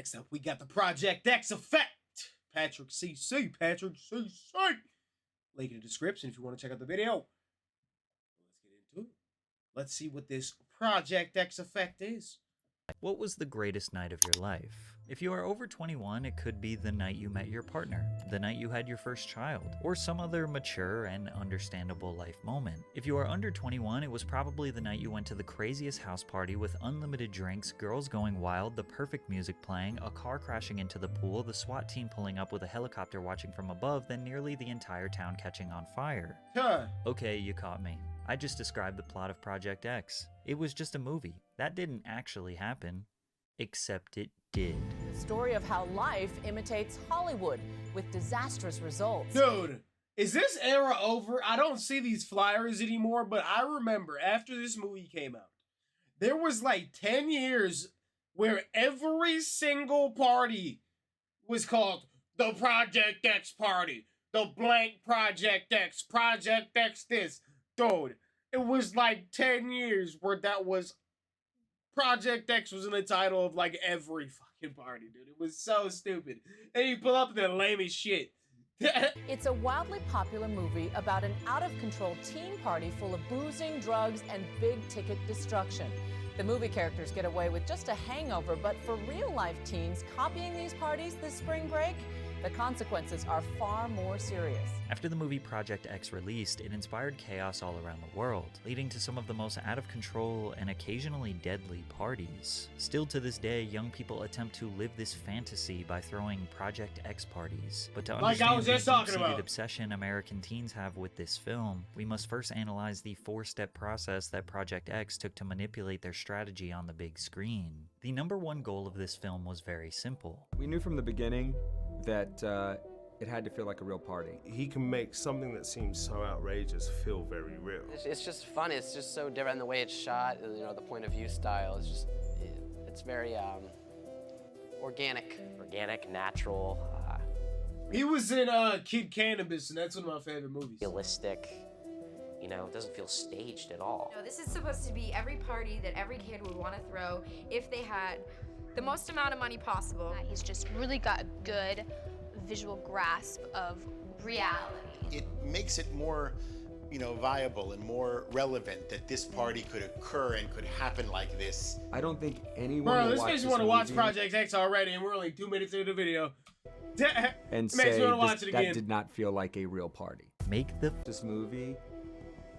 Next up, we got the Project X effect. Patrick CC. Link in the description if you want to check out the video. Let's get into it. Let's see what this Project X effect is. What was the greatest night of your life? If you are over 21, it could be the night you met your partner, the night you had your first child, or some other mature and understandable life moment. If you are under 21, it was probably the night you went to the craziest house party with unlimited drinks, girls going wild, the perfect music playing, a car crashing into the pool, the SWAT team pulling up with a helicopter watching from above, then nearly the entire town catching on fire. Okay, you caught me. I just described the plot of Project X. It was just a movie. That didn't actually happen. Except it did. The story of how life imitates Hollywood with disastrous results. Dude, is this era over? I don't see these flyers anymore, but I remember after this movie came out, there was like 10 years where every single party was called the Project X party, the blank Project X this. Dude, it was like 10 years where that was Project X was in the title of like every fucking party, dude. It was so stupid. And you pull up the lamest shit. It's a wildly popular movie about an out-of-control teen party full of boozing, drugs, and big-ticket destruction. The movie characters get away with just a hangover, but for real-life teens copying these parties this spring break, the consequences are far more serious. After the movie Project X released, it inspired chaos all around the world, leading to some of the most out-of-control and occasionally deadly parties. Still to this day, young people attempt to live this fantasy by throwing Project X parties. But to understand the deep-seated obsession American teens have with this film, we must first analyze the four-step process that Project X took to manipulate their strategy on the big screen. The number one goal of this film was very simple. We knew from the beginning that it had to feel like a real party. He can make something that seems so outrageous feel very real. It's just fun. It's just so different in the way it's shot. You know, the point of view style is just, it's very organic. Organic, natural. He was in Kid Cannabis, and that's one of my favorite movies. Realistic. You know, it doesn't feel staged at all. No, this is supposed to be every party that every kid would want to throw if they had the most amount of money possible. He's just really got a good visual grasp of reality. It makes it more, you know, viable and more relevant that this party could occur and could happen like this. I don't think anyone Bro, this makes me want to watch Project X already, and we're only 2 minutes into the video. And say that did not feel like a real party. Make this movie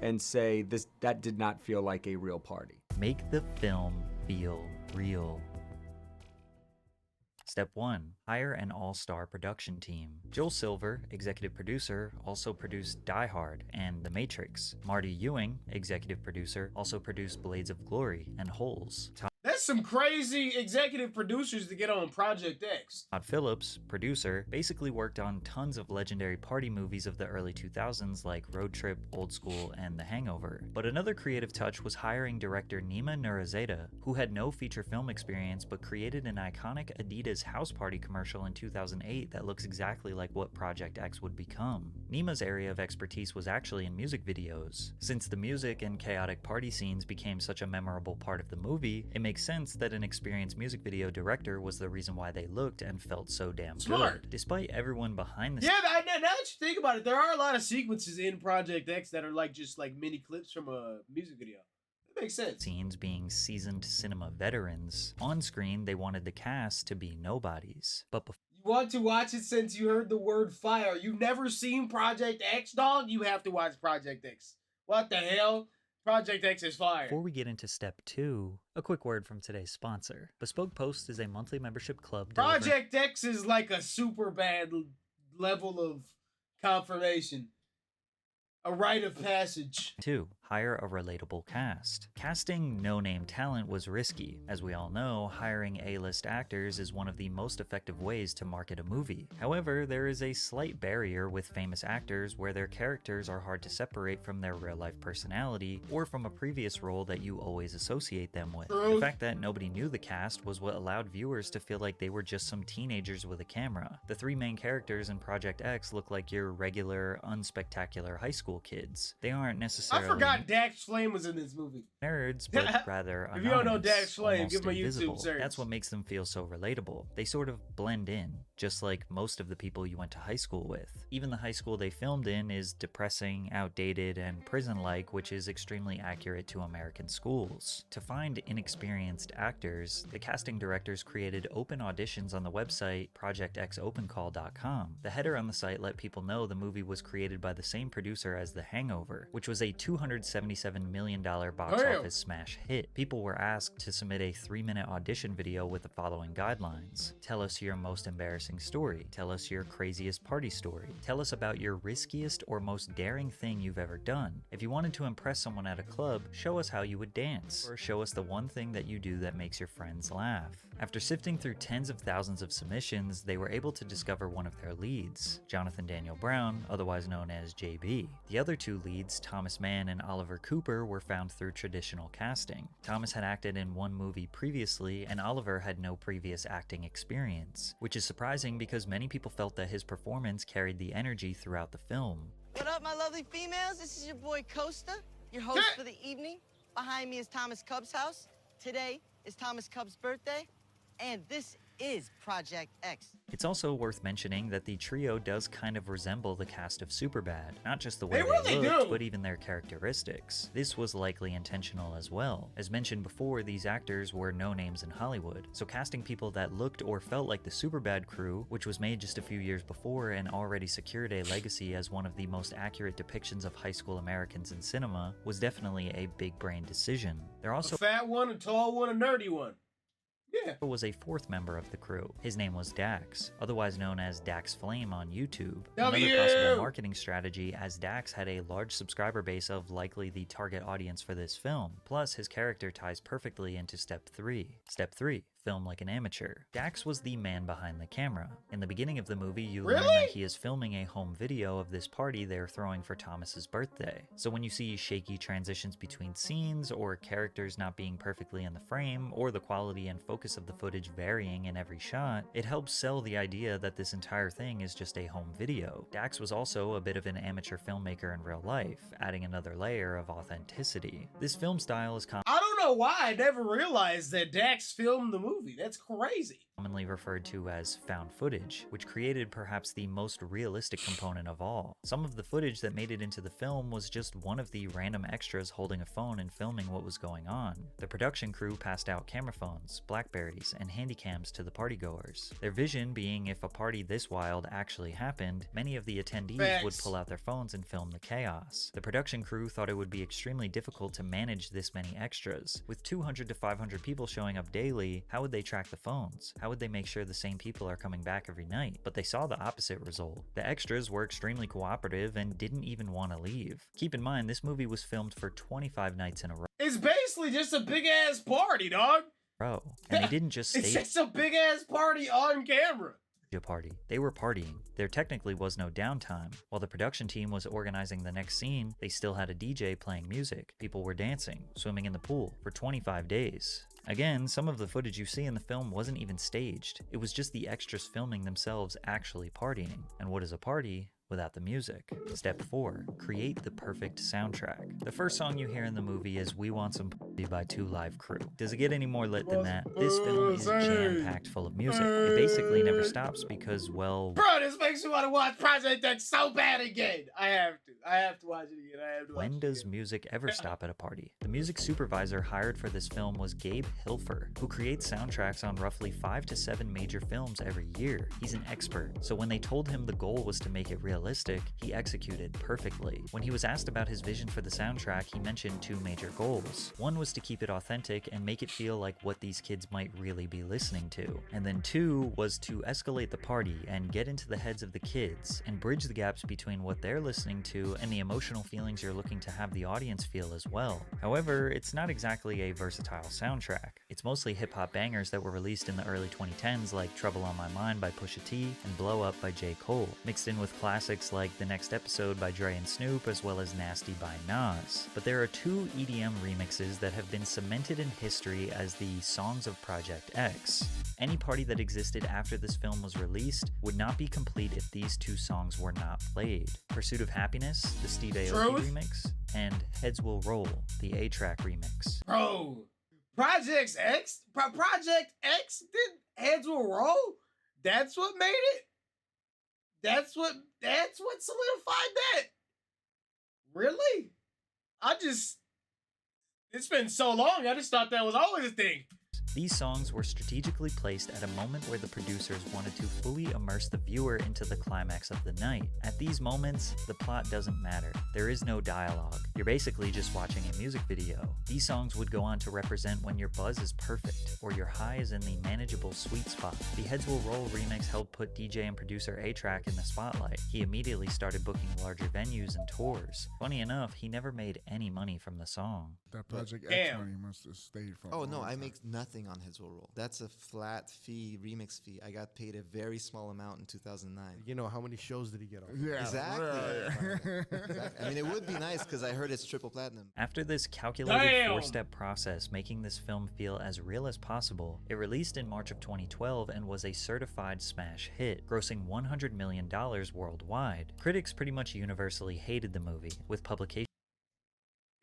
and say that did not feel like a real party. Make the film feel real. Step 1. Hire an all-star production team. Joel Silver, executive producer, also produced Die Hard and The Matrix. Marty Ewing, executive producer, also produced Blades of Glory and Holes. That's some crazy executive producers to get on Project X. Todd Phillips, producer, basically worked on tons of legendary party movies of the early 2000s like Road Trip, Old School, and The Hangover. But another creative touch was hiring director Nima Nurazada, who had no feature film experience but created an iconic Adidas house party commercial in 2008 that looks exactly like what Project X would become. Nima's area of expertise was actually in music videos. Since the music and chaotic party scenes became such a memorable part of the movie, it makes sense that an experienced music video director was the reason why they looked and felt so damn good. Despite everyone behind the scenes. Yeah, now that you think about it, there are a lot of sequences in Project X that are like just like mini clips from a music video. That makes sense. Scenes being seasoned cinema veterans. On screen, they wanted the cast to be nobodies. But you want to watch it since you heard the word fire. You've never seen Project X, dog? You have to watch Project X. What the hell? Project X is fire. Before we get into step 2, a quick word from today's sponsor. Bespoke Post is a monthly membership club. Project X is like a super bad level of confirmation. A rite of passage. 2. Hire a relatable cast. Casting no-name talent was risky. As we all know, hiring A-list actors is one of the most effective ways to market a movie. However, there is a slight barrier with famous actors where their characters are hard to separate from their real-life personality or from a previous role that you always associate them with. The fact that nobody knew the cast was what allowed viewers to feel like they were just some teenagers with a camera. The 3 main characters in Project X look like your regular, unspectacular high school kids. They aren't necessarily forgot Dax Flame was in this movie. Nerds, but rather anonymous. If you don't know Dax Flame, almost give him a invisible. YouTube search. That's what makes them feel so relatable. They sort of blend in, just like most of the people you went to high school with. Even the high school they filmed in is depressing, outdated, and prison-like, which is extremely accurate to American schools. To find inexperienced actors, the casting directors created open auditions on the website projectxopencall.com. The header on the site let people know the movie was created by the same producer as The Hangover, which was a $277 million box office smash hit. People were asked to submit a 3-minute audition video with the following guidelines. Tell us your most embarrassing story. Tell us your craziest party story. Tell us about your riskiest or most daring thing you've ever done. If you wanted to impress someone at a club, show us how you would dance, or show us the one thing that you do that makes your friends laugh. After sifting through tens of thousands of submissions, they were able to discover one of their leads, Jonathan Daniel Brown, otherwise known as JB. The other two leads, Thomas Mann and Oliver Cooper, were found through traditional casting. Thomas had acted in one movie previously, and Oliver had no previous acting experience, which is surprising because many people felt that his performance carried the energy throughout the film. What up, my lovely females? This is your boy Costa, your host for the evening. Behind me is Thomas Cub's house. Today is Thomas Cub's birthday, and this is Project X. It's also worth mentioning that the trio does kind of resemble the cast of Superbad, not just the way they they looked, do. but even their characteristics. This was likely intentional as well. As mentioned before, these actors were no names in Hollywood, so casting people that looked or felt like the Superbad crew, which was made just a few years before and already secured a legacy as one of the most accurate depictions of high school Americans in cinema, was definitely a big brain decision. They're also A fat one, a tall one, a nerdy one. Yeah. was a fourth member of the crew. His name was Dax, otherwise known as Dax Flame on YouTube. W! Another possible marketing strategy, as Dax had a large subscriber base of likely the target audience for this film. Plus, his character ties perfectly into Step 3. Step 3. Film like an amateur. Dax was the man behind the camera. In the beginning of the movie, you learn that he is filming a home video of this party they're throwing for Thomas's birthday. So when you see shaky transitions between scenes, or characters not being perfectly in the frame, or the quality and focus of the footage varying in every shot, it helps sell the idea that this entire thing is just a home video. Dax was also a bit of an amateur filmmaker in real life, adding another layer of authenticity. This film style is I don't know why I never realized that Dax filmed the movie. That's crazy. commonly referred to as found footage, which created perhaps the most realistic component of all. Some of the footage that made it into the film was just one of the random extras holding a phone and filming what was going on. The production crew passed out camera phones, Blackberries, and handycams to the partygoers. Their vision being if a party this wild actually happened, many of the attendees would pull out their phones and film the chaos. The production crew thought it would be extremely difficult to manage this many extras. With 200 to 500 people showing up daily, how would they track the phones? How would they make sure the same people are coming back every night? But they saw the opposite result. The extras were extremely cooperative and didn't even want to leave. Keep in mind, this movie was filmed for 25 nights in a row. It's basically just a big ass party, dog. And they didn't just stay. It's just a big ass party on camera. Party. They were partying. There technically was no downtime. While the production team was organizing the next scene, they still had a DJ playing music. People were dancing, swimming in the pool for 25 days. Again, some of the footage you see in the film wasn't even staged. It was just the extras filming themselves actually partying. And what is a party without the music? Step 4. Create the perfect soundtrack. The first song you hear in the movie is We Want Some Party by 2 Live Crew. Does it get any more lit than that? This film is jam-packed full of music. It basically never stops because, well... Bro, this makes me want to watch Project X so bad again. I have to watch it again. When does music ever stop at a party? The music supervisor hired for this film was Gabe Hilfer, who creates soundtracks on roughly 5 to 7 major films every year. He's an expert, so when they told him the goal was to make it realistic, he executed perfectly. When he was asked about his vision for the soundtrack, he mentioned 2 major goals. One was to keep it authentic and make it feel like what these kids might really be listening to. And then 2 was to escalate the party and get into the heads of the kids and bridge the gaps between what they're listening to and the emotional feelings you're looking to have the audience feel as well. However, it's not exactly a versatile soundtrack. It's mostly hip-hop bangers that were released in the early 2010s like Trouble on My Mind by Pusha T and Blow Up by J. Cole, mixed in with classics like The Next Episode by Dre and Snoop as well as Nasty by Nas. But there are 2 EDM remixes that have been cemented in history as the Songs of Project X. Any party that existed after this film was released would not be complete if these two songs were not played. Pursuit of Happiness, the Steve Aoki remix, and Heads Will Roll, the A-Track remix. Bro, Project X did Heads Will Roll? That's what made it? That's what solidified that? Really? It's been so long, I just thought that was always a thing. These songs were strategically placed at a moment where the producers wanted to fully immerse the viewer into the climax of the night. At these moments, the plot doesn't matter. There is no dialogue. You're basically just watching a music video. These songs would go on to represent when your buzz is perfect, or your high is in the manageable sweet spot. The Heads Will Roll remix helped put DJ and producer A-Track in the spotlight. He immediately started booking larger venues and tours. Funny enough, he never made any money from the song. That Project X money must have stayed for Oh no, I make nothing on Heads Will Roll. That's a flat fee, remix fee. I got paid a very small amount in 2009. You know, how many shows did he get on? Yeah, exactly. Exactly. I mean, it would be nice because I heard it's triple platinum. After this calculated four-step process, making this film feel as real as possible, it released in March of 2012 and was a certified smash hit, grossing $100 million worldwide. Critics pretty much universally hated the movie, with publications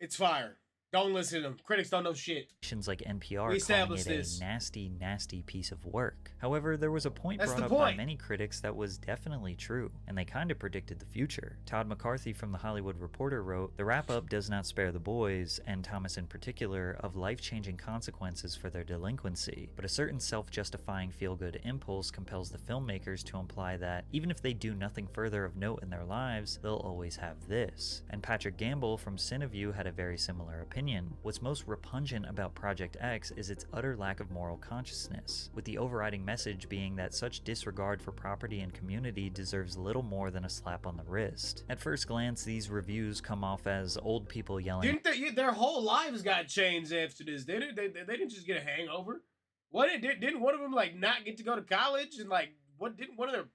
It's fire. Don't listen to them. Critics don't know shit. Like NPR calling it a nasty, nasty piece of work. However, there was a point brought up by many critics that was definitely true, and they kind of predicted the future. Todd McCarthy from The Hollywood Reporter wrote, "The wrap-up does not spare the boys, and Thomas in particular, of life-changing consequences for their delinquency, but a certain self-justifying feel-good impulse compels the filmmakers to imply that, even if they do nothing further of note in their lives, they'll always have this." And Patrick Gamble from Cineview had a very similar opinion. What's most repugnant about Project X is its utter lack of moral consciousness, with the overriding message being that such disregard for property and community deserves little more than a slap on the wrist. At first glance, these reviews come off as old people yelling. Their whole lives got changed after this. They didn't just get a hangover. Didn't one of them like not get to go to college and like didn't one of their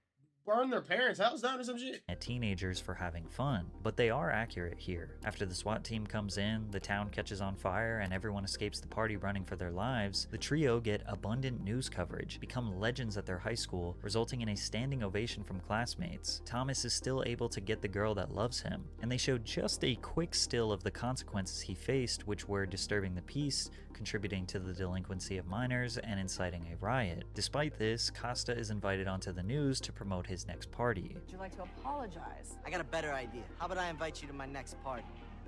burn their parents' house down or some shit? At teenagers for having fun, but they are accurate here. After the SWAT team comes in, the town catches on fire, and everyone escapes the party running for their lives, the trio get abundant news coverage, become legends at their high school, resulting in a standing ovation from classmates. Thomas is still able to get the girl that loves him, and they showed just a quick still of the consequences he faced, which were disturbing the peace, contributing to the delinquency of minors, and inciting a riot. Despite this, Costa is invited onto the news to promote his next party. Would you like to apologize? I got a better idea. How about I invite you to my next party?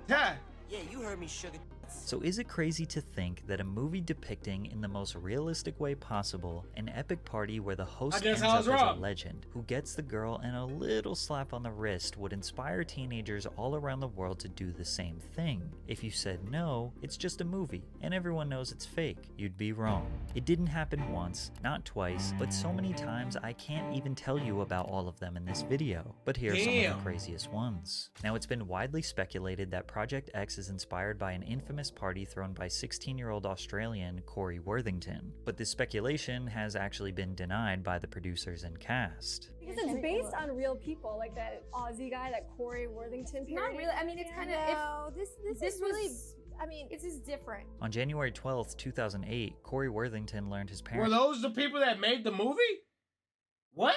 Yeah. Yeah, you heard me, sugar. So is it crazy to think that a movie depicting in the most realistic way possible an epic party where the host ends up as a legend who gets the girl and a little slap on the wrist would inspire teenagers all around the world to do the same thing? If you said no, it's just a movie and everyone knows it's fake, you'd be wrong. It didn't happen once, not twice, but so many times I can't even tell you about all of them in this video. But here are some of the craziest ones. Now, it's been widely speculated that Project X is inspired by an infamous party thrown by 16-year-old Australian Corey Worthington, but this speculation has actually been denied by the producers and cast. Because it's based on real people, like that Aussie guy, that Corey Worthington parody. Not really. I mean, it's kind of. No, this is really. I mean, this is different. On January 12th, 2008, Corey Worthington learned his parents. Were those the people that made the movie? What?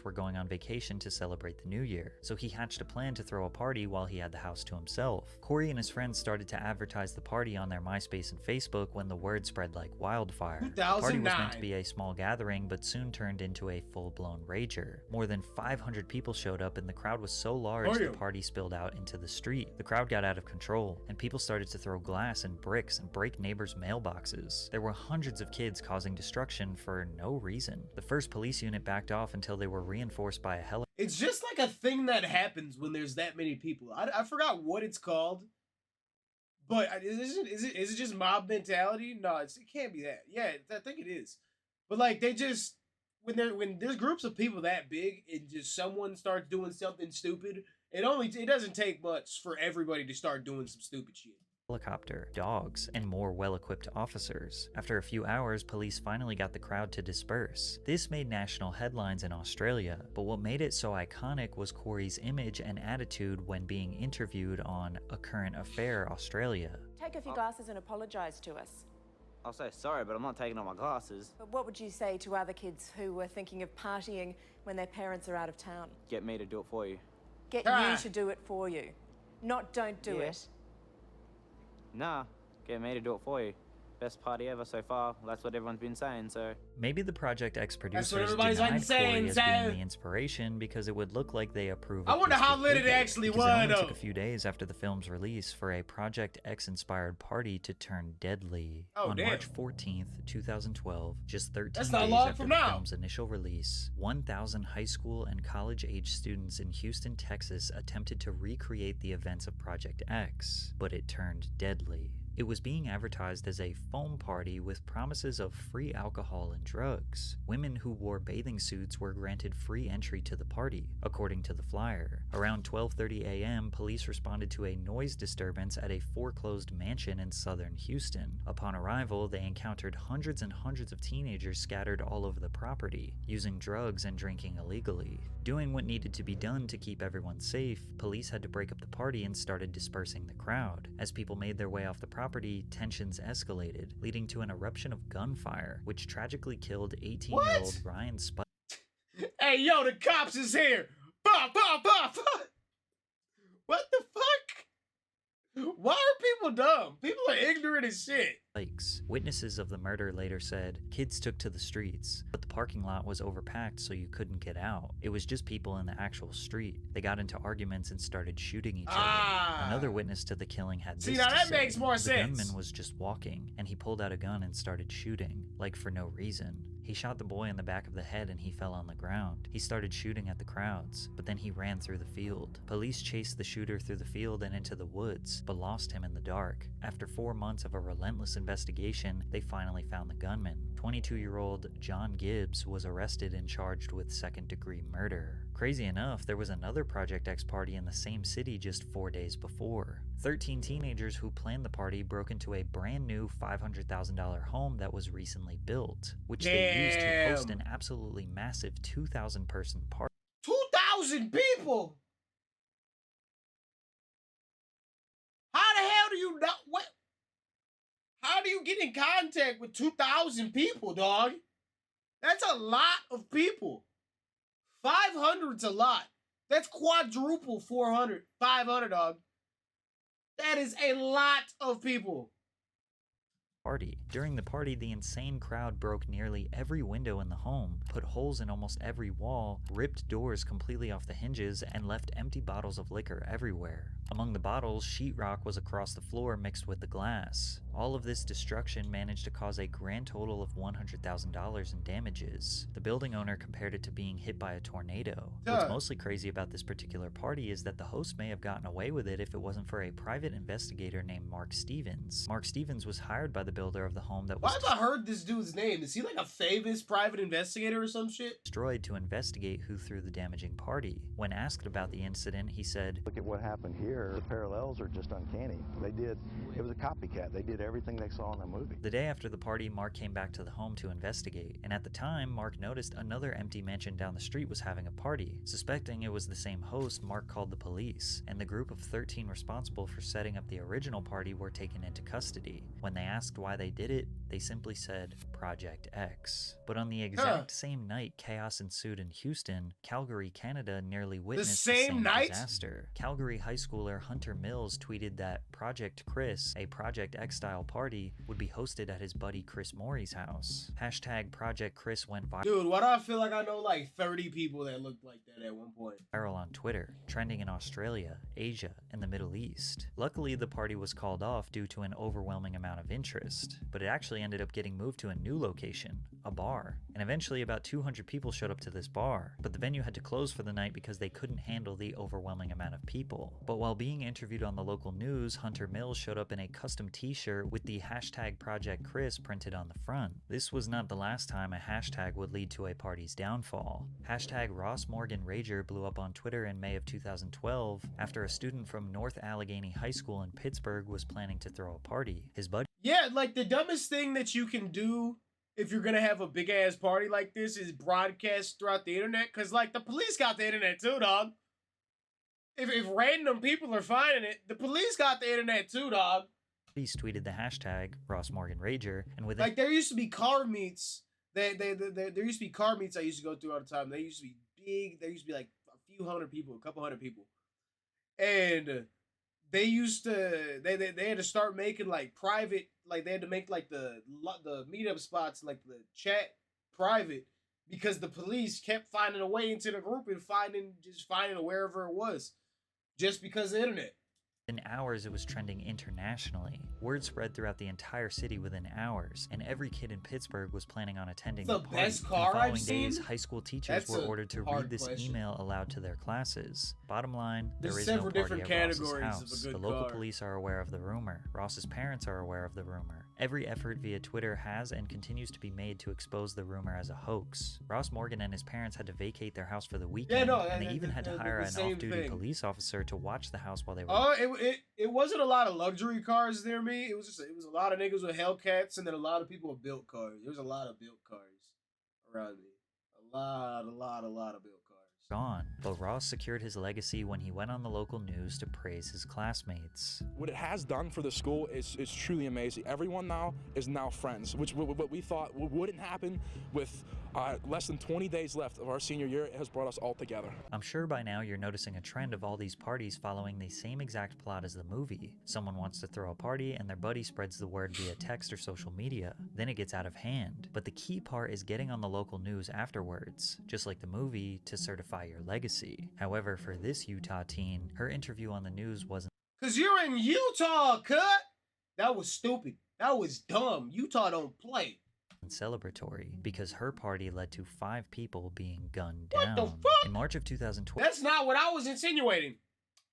Were going on vacation to celebrate the new year, so he hatched a plan to throw a party while he had the house to himself. Corey and his friends started to advertise the party on their MySpace and Facebook when the word spread like wildfire. The party was meant to be a small gathering, but soon turned into a full-blown rager. More than 500 people showed up, and the crowd was so large the party spilled out into the street. The crowd got out of control, and people started to throw glass and bricks and break neighbors' mailboxes. There were hundreds of kids causing destruction for no reason. The first police unit backed off until they were reinforced by a helicopter. It's just like a thing that happens when there's that many people. I forgot what it's called, but is it just mob mentality? No, it can't be that. Yeah, I think it is. But like they just when there's groups of people that big and just someone starts doing something stupid, it doesn't take much for everybody to start doing some stupid shit. Helicopter, dogs, and more well-equipped officers. After a few hours, police finally got the crowd to disperse. This made national headlines in Australia, but what made it so iconic was Corey's image and attitude when being interviewed on A Current Affair Australia. Take off your glasses and apologize to us. I'll say sorry, but I'm not taking off my glasses. But what would you say to other kids who were thinking of partying when their parents are out of town? Get me to do it for you. Get you to do it for you, not don't do it. Nah, get me to do it for you. Best party ever so far. That's what everyone's been saying, so... Maybe the Project X producers everybody's denied been saying, Corey as being the inspiration because it would look like they approve I of wonder his how lit it behavior, actually because it only was, took a few days after the film's release for a Project X-inspired party to turn deadly. On March 14th, 2012, just 13 That's not days long after from the now. film's initial release, 1,000 high school and college-age students in Houston, Texas attempted to recreate the events of Project X, but it turned deadly. It was being advertised as a foam party with promises of free alcohol and drugs. Women who wore bathing suits were granted free entry to the party, according to the flyer. Around 12:30 a.m., police responded to a noise disturbance at a foreclosed mansion in southern Houston. Upon arrival, they encountered hundreds and hundreds of teenagers scattered all over the property, using drugs and drinking illegally. Doing what needed to be done to keep everyone safe, police had to break up the party and started dispersing the crowd. As people made their way off the property, tensions escalated, leading to an eruption of gunfire, which tragically killed 18-year-old Ryan Spike. Hey, yo, the cops is here. Bah, bah, bah, bah. What the fuck? Why are people dumb? People are ignorant as shit. Witnesses of the murder later said, kids took to the streets, but the parking lot was overpacked so you couldn't get out. It was just people in the actual street. They got into arguments and started shooting each other. Another witness to the killing had this now to that say. makes more The sense. gunman was just walking, and he pulled out a gun and started shooting, like for no reason. He shot the boy in the back of the head and he fell on the ground. He started shooting at the crowds, but then he ran through the field. Police chased the shooter through the field and into the woods, but lost him in the dark. After 4 months of a relentless investigation, they finally found the gunman. 22-year-old John Gibbs was arrested and charged with second-degree murder. Crazy enough, there was another Project X party in the same city just 4 days before. 13 teenagers who planned the party broke into a brand new $500,000 home that was recently built, which they used to host an absolutely massive 2,000-person party. 2,000 people? How the hell do you know what? How do you get in contact with 2,000 people, dog? That's a lot of people. 500's a lot. That's quadruple 400. 500, dog. That is a lot of people. Party. During the party, the insane crowd broke nearly every window in the home, put holes in almost every wall, ripped doors completely off the hinges, and left empty bottles of liquor everywhere. Among the bottles, sheetrock was across the floor mixed with the glass. All of this destruction managed to cause a grand total of $100,000 in damages. The building owner compared it to being hit by a tornado. What's mostly crazy about this particular party is that the host may have gotten away with it if it wasn't for a private investigator named Mark Stevens. Mark Stevens was hired by the builder of the home that was Why have I heard this dude's name? Is he like a famous private investigator or some shit? destroyed to investigate who threw the damaging party. When asked about the incident, he said, "Look at what happened here. The parallels are just uncanny. It was a copycat. They did everything they saw in the movie." The day after the party, Mark came back to the home to investigate, and at the time, Mark noticed another empty mansion down the street was having a party. Suspecting it was the same host, Mark called the police, and the group of 13 responsible for setting up the original party were taken into custody. When they asked why they did it, they simply said Project X. But on the exact same night chaos ensued in Houston, Calgary, Canada nearly witnessed the same disaster. Calgary high schooler Hunter Mills tweeted that Project Chris, a Project X-style party, would be hosted at his buddy Chris Morey's house. Hashtag Project Chris went Dude, why do I feel like I know like 30 people that looked like that at one point? viral on Twitter, trending in Australia, Asia, and the Middle East. Luckily, the party was called off due to an overwhelming amount of interest, but it actually ended up getting moved to a new location, a bar, and eventually about 200 people showed up to this bar, but the venue had to close for the night because they couldn't handle the overwhelming amount of people. But while being interviewed on the local news, Hunter Mills showed up in a custom t-shirt with the hashtag Project Chris printed on the front. This was not the last time a hashtag would lead to a party's downfall. Hashtag Ross Morgan Rager blew up on Twitter in May of 2012 after a student from North Allegheny High School in Pittsburgh was planning to throw a party. His buddy Yeah, like the dumbest thing that you can do if you're gonna have a big ass party like this is broadcast throughout the internet, cause like the police got the internet too, dog. If random people are finding it, the police got the internet too, dog. Police tweeted the hashtag #RossMorganRager, and within Like, there used to be car meets. There used to be car meets I used to go through all the time. They used to be big. There used to be like a few hundred people, a couple hundred people. And they used to, they had to start making like private, like they had to make like the meetup spots, like the chat private, because the police kept finding a way into the group and finding wherever it was, just because of the internet. hours, it was trending internationally. Word spread throughout the entire city within hours, and every kid in Pittsburgh was planning on attending The party. best car the I've following days, seen? high school teachers That's were a ordered to hard read this question. email aloud to their classes. Bottom line, There's there is several no party different at Ross's categories of a house. good The local car. police are aware of the rumor. Ross's parents are aware of the rumor. Every effort via Twitter has and continues to be made to expose the rumor as a hoax. Ross Morgan and his parents had to vacate their house for the weekend, and they even had to hire an same off-duty thing. police officer to watch the house while they were It wasn't a lot of luxury cars near me. It was a lot of niggas with Hellcats, and then a lot of people with built cars. There was a lot of built cars around me. A lot of built cars. gone. But Ross secured his legacy when he went on the local news to praise his classmates. What it has done for the school is truly amazing. Everyone now is now friends, which what we thought wouldn't happen with less than 20 days left of our senior year. It has brought us all together. I'm sure by now you're noticing a trend of all these parties following the same exact plot as the movie. Someone wants to throw a party and their buddy spreads the word via text or social media. Then it gets out of hand. But the key part is getting on the local news afterwards, just like the movie, to certify your legacy. However, for this Utah teen, her interview on the news wasn't 'Cause you're in Utah, cut! That was stupid. That was dumb. Utah don't play. celebratory because her party led to 5 people being gunned What down. the fuck? In March of 2012, That's not what I was insinuating.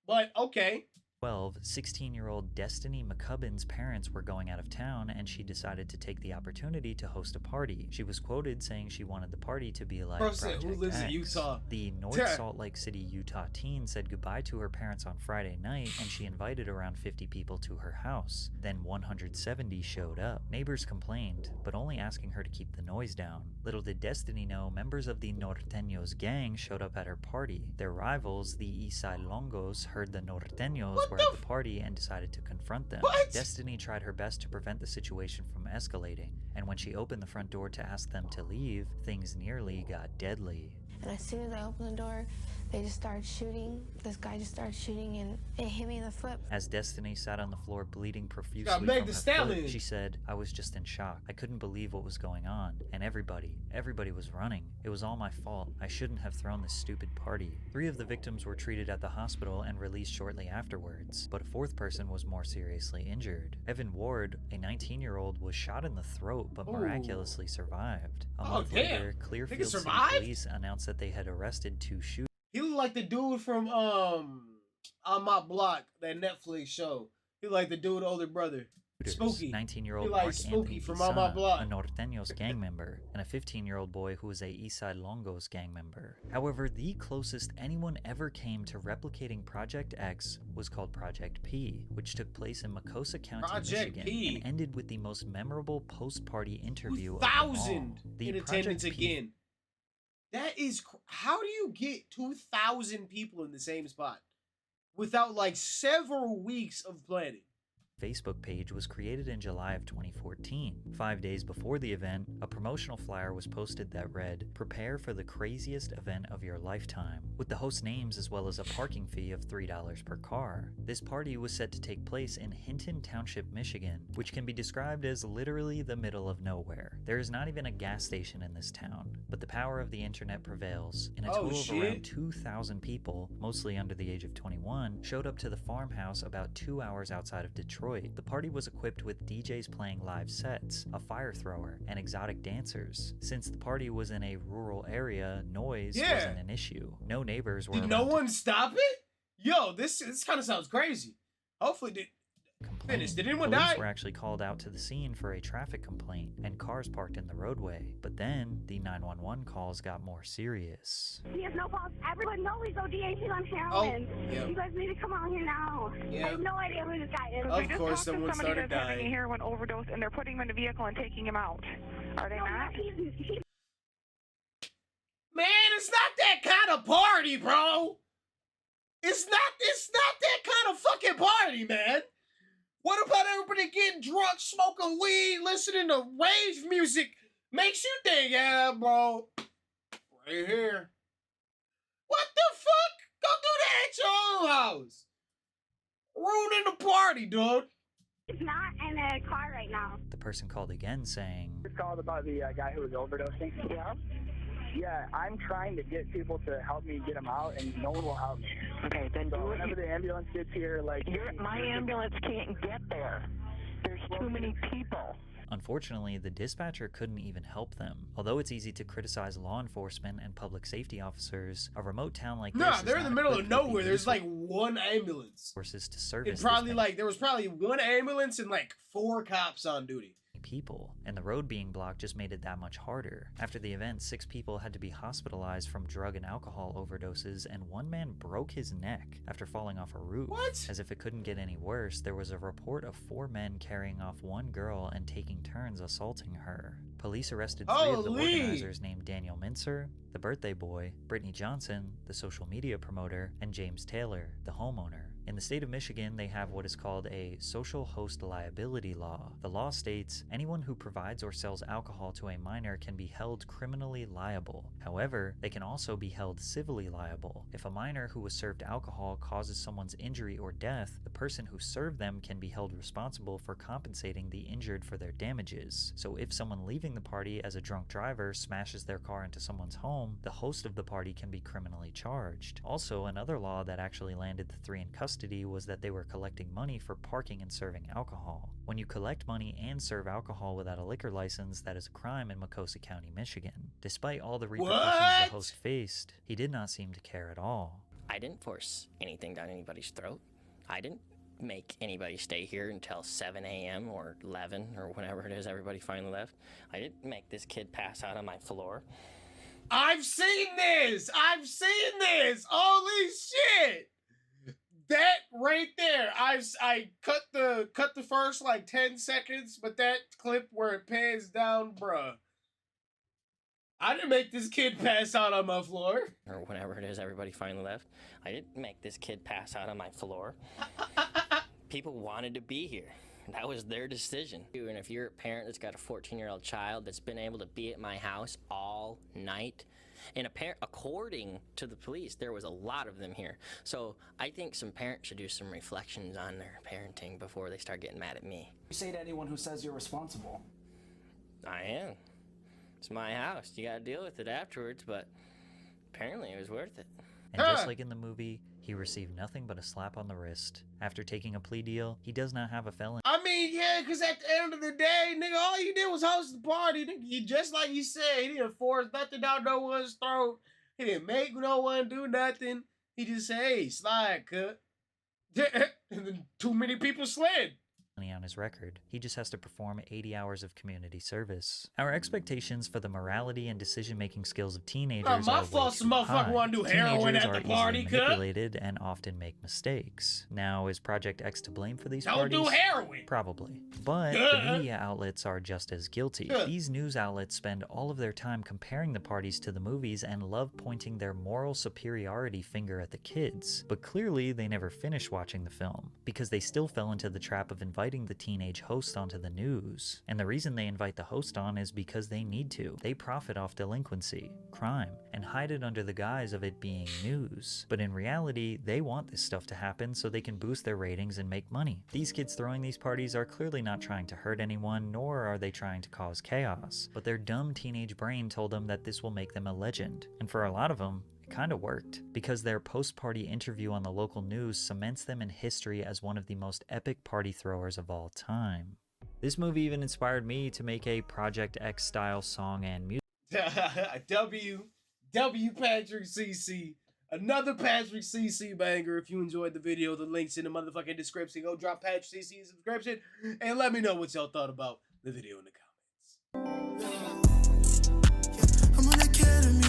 But, okay. 16-year-old Destiny McCubbin's parents were going out of town and she decided to take the opportunity to host a party. She was quoted saying she wanted the party to be like Bro said, Project who lives in X. Utah? The North Salt Lake City, Utah teen said goodbye to her parents on Friday night and she invited around 50 people to her house. Then 170 showed up. Neighbors complained, but only asking her to keep the noise down. Little did Destiny know members of the Norteños gang showed up at her party. Their rivals, the Eastside Longos, heard the Norteños were at the party and decided to confront them. Destiny tried her best to prevent the situation from escalating, and when she opened the front door to ask them to leave, things nearly got deadly. And as soon as I opened the door, they just started shooting. This guy just started shooting and it hit me in the foot. As Destiny sat on the floor bleeding profusely Got from Meg her Thee foot, Stallion. she said, "I was just in shock. I couldn't believe what was going on. And everybody was running. It was all my fault. I shouldn't have thrown this stupid party." 3 of the victims were treated at the hospital and released shortly afterwards, but a 4th person was more seriously injured. Evan Ward, a 19-year-old, was shot in the throat but Ooh. miraculously survived. A Oh, month damn. later, Clearfield Nigga City survived? Police announced that they had arrested 2 shooters. He looked like the dude from On My Block, that Netflix show. He looked like the dude older brother. Spooky. 19-year-old He like Mark Spooky Anthony from On My Pisana, Block. a Norteños gang member, and a 15-year-old boy who was a Eastside Longos gang member. However, the closest anyone ever came to replicating Project X was called Project P, which took place in Macosa County, Project Michigan, P. and ended with the most memorable post-party interview of them all. 2,000 The in Project attendance P again. That is... How do you get 2,000 people in the same spot without like several weeks of planning? Facebook page was created in July of 2014. 5 days before the event, a promotional flyer was posted that read, "Prepare for the craziest event of your lifetime," with the host names as well as a parking fee of $3 per car. This party was set to take place in Hinton Township, Michigan, which can be described as literally the middle of nowhere. There is not even a gas station in this town, but the power of the internet prevails, and a total of around 2,000 people, mostly under the age of 21, showed up to the farmhouse about 2 hours outside of Detroit. The party was equipped with DJs playing live sets, a fire thrower, and exotic dancers. Since the party was in a rural area, noise wasn't an issue. No neighbors were Did no one stop it? Yo, this kind of sounds crazy. Hopefully, finish. Did anyone Police die? were actually called out to the scene for a traffic complaint, and cars parked in the roadway. But then, the 911 calls got more serious. He has no pulse. Everyone knows he's ODA on heroin. yeah. You guys need to come out here now. Yeah. I have no idea who this guy is. Of course, someone started dying. A heroin overdose, and they're putting him in a vehicle and taking him out. Are they not? Man, it's not that kind of party, bro. It's not that kind of fucking party, man. What about everybody getting drunk, smoking weed, listening to rave music? Makes you think, yeah, bro, right here. What the fuck? Go do that at your own house. Ruining the party, dude. He's not in a car right now. The person called again saying, Just called about the guy who was overdosing. Yeah. Yeah, I'm trying to get people to help me get him out, and no one will help me. Okay, then so whenever the ambulance gets here, like... My ambulance can't get there. There's too many people. Unfortunately, the dispatcher couldn't even help them. Although it's easy to criticize law enforcement and public safety officers, a remote town like this is they're in not the middle of equipped with the nowhere. There's useful like one ambulance. Forces to service It probably there was probably one ambulance and like 4 cops on duty. people, and the road being blocked just made it that much harder. After the event, 6 people had to be hospitalized from drug and alcohol overdoses, and 1 man broke his neck after falling off a roof. What? As if it couldn't get any worse, there was a report of 4 men carrying off 1 girl and taking turns assaulting her. Police arrested 3 of the organizers named Daniel Mincer, the birthday boy, Brittany Johnson, the social media promoter, and James Taylor, the homeowner. In the state of Michigan, they have what is called a social host liability law. The law states anyone who provides or sells alcohol to a minor can be held criminally liable. However, they can also be held civilly liable. If a minor who was served alcohol causes someone's injury or death, the person who served them can be held responsible for compensating the injured for their damages. So if someone leaving the party as a drunk driver smashes their car into someone's home, the host of the party can be criminally charged. Also, another law that actually landed the 3 in custody was that they were collecting money for parking and serving alcohol. When you collect money and serve alcohol without a liquor license, that is a crime in Macosa County, Michigan. Despite all the repercussions the host faced, he did not seem to care at all. I didn't force anything down anybody's throat. I didn't make anybody stay here until 7 a.m. or 11 or whenever it is everybody finally left. I didn't make this kid pass out on my floor. I've seen this! I've seen this! Holy shit! That right there, I cut the first like 10 seconds, but that clip where it pans down, bruh. I didn't make this kid pass out on my floor. Or whenever it is everybody finally left. I didn't make this kid pass out on my floor. People wanted to be here. That was their decision. And if you're a parent that's got a 14-year-old child that's been able to be at my house all night, and according to the police, there was a lot of them here. So I think some parents should do some reflections on their parenting before they start getting mad at me. You say to anyone who says you're responsible. I am. It's my house. You gotta deal with it afterwards, but apparently it was worth it. And just like in the movie, he received nothing but a slap on the wrist. After taking a plea deal, he does not have a felony. I mean, yeah, because at the end of the day, nigga, all you did was host the party. Nigga, just like you said, he didn't force nothing down no one's throat. He didn't make no one do nothing. He just said, hey, slide, cut. And then too many people slid. On his record. He just has to perform 80 hours of community service. Our expectations for the morality and decision-making skills of teenagers my are fault some motherfucker want to do heroin at the party, cut. Manipulated and often make mistakes. Now, is Project X to blame for these parties? Don't do heroin! Probably. But the media outlets are just as guilty. These news outlets spend all of their time comparing the parties to the movies and love pointing their moral superiority finger at the kids. But clearly, they never finish watching the film, because they still fell into the trap of inviting the teenage host onto the news. And the reason they invite the host on is because they need to. They profit off delinquency, crime, and hide it under the guise of it being news. But in reality, they want this stuff to happen so they can boost their ratings and make money. These kids throwing these parties are clearly not trying to hurt anyone, nor are they trying to cause chaos. But their dumb teenage brain told them that this will make them a legend. And for a lot of them, kind of worked, because their post-party interview on the local news cements them in history as one of the most epic party throwers of all time. This movie even inspired me to make a Project X style song and music. W Patrick CC. Another Patrick CC banger. If you enjoyed the video, the link's in the motherfucking description. Go drop Patrick CC in the subscription and let me know what y'all thought about the video in the comments. I'm an academy.